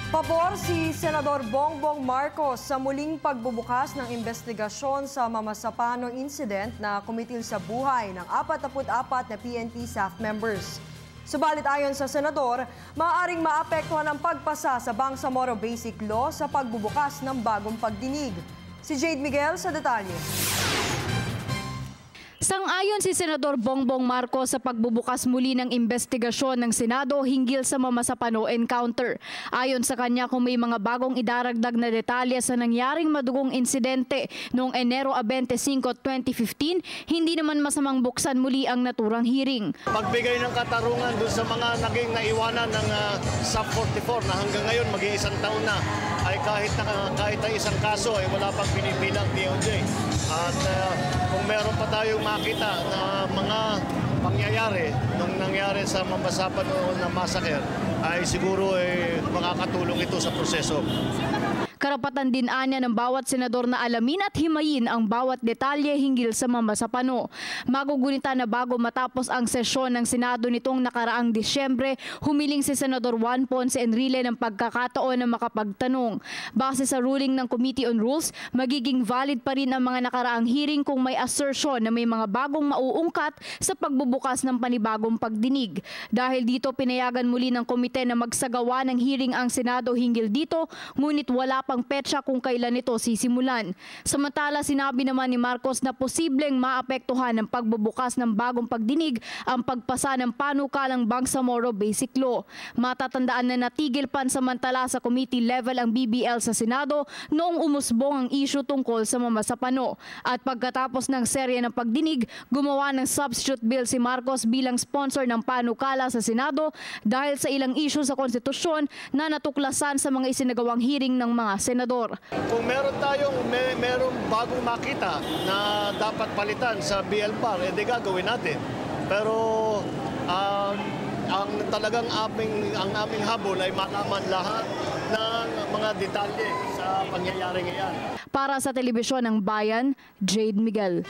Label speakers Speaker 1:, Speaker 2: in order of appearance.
Speaker 1: Pabor si Senador Bongbong Marcos sa muling pagbubukas ng investigasyon sa Mamasapano incident na kumitil sa buhay ng 44 na PNP staff members. Subalit ayon sa Senador, maaaring maapektuhan ang pagpasa sa Bangsamoro Basic Law sa pagbubukas ng bagong pagdinig. Si Jade Miguel sa detalye.
Speaker 2: Sang-ayon si Senador Bongbong Marcos sa pagbubukas muli ng investigasyon ng Senado hinggil sa Mamasapano encounter. Ayon sa kanya, kung may mga bagong idaragdag na detalye sa nangyaring madugong insidente noong Enero 25, 2015, hindi naman masamang buksan muli ang naturang hearing.
Speaker 3: Pagbigay ng katarungan doon sa mga naging naiwanan ng Sub-44 na hanggang ngayon mag-iisang taon na, ay kahit na isang kaso ay wala pang pinipilang DOJ. At kung meron pa tayong makita na mga pangyayari nung nangyari sa Mamasapano na massacre, ay siguro makakatulong ito sa proseso.
Speaker 2: Karapatan din anya ng bawat senador na alamin at himayin ang bawat detalye hinggil sa Mamasapano. Magugunita na bago matapos ang sesyon ng Senado nitong nakaraang Disyembre, humiling si Senador Juan Ponce Enrile ng pagkakataon na makapagtanong. Base sa ruling ng Committee on Rules, magiging valid pa rin ang mga nakaraang hearing kung may assertion na may mga bagong mauungkat sa pagbubukas ng panibagong pagdinig. Dahil dito, pinayagan muli ng komite na magsagawa ng hearing ang Senado hinggil dito, ngunit wala pang petsa kung kailan ito sisimulan. Samantala, sinabi naman ni Marcos na posibleng maapektuhan ng pagbubukas ng bagong pagdinig ang pagpasa ng panukalang Bangsamoro Basic Law. Matatandaan na natigil pansamantala sa committee level ang BBL sa Senado noong umusbong ang issue tungkol sa Mamasapano. At pagkatapos ng serye ng pagdinig, gumawa ng substitute bill si Marcos bilang sponsor ng panukala sa Senado dahil sa ilang issue sa konstitusyon na natuklasan sa mga isinagawang hearing ng mga senador.
Speaker 3: Kung meron merong bagong makita na dapat palitan sa BL-PAR, edi gagawin natin. Pero ang aming habol ay malaman lahat ng mga detalye sa pangyayari ngayon.
Speaker 2: Para sa Telebisyon ng Bayan, Jade Miguel.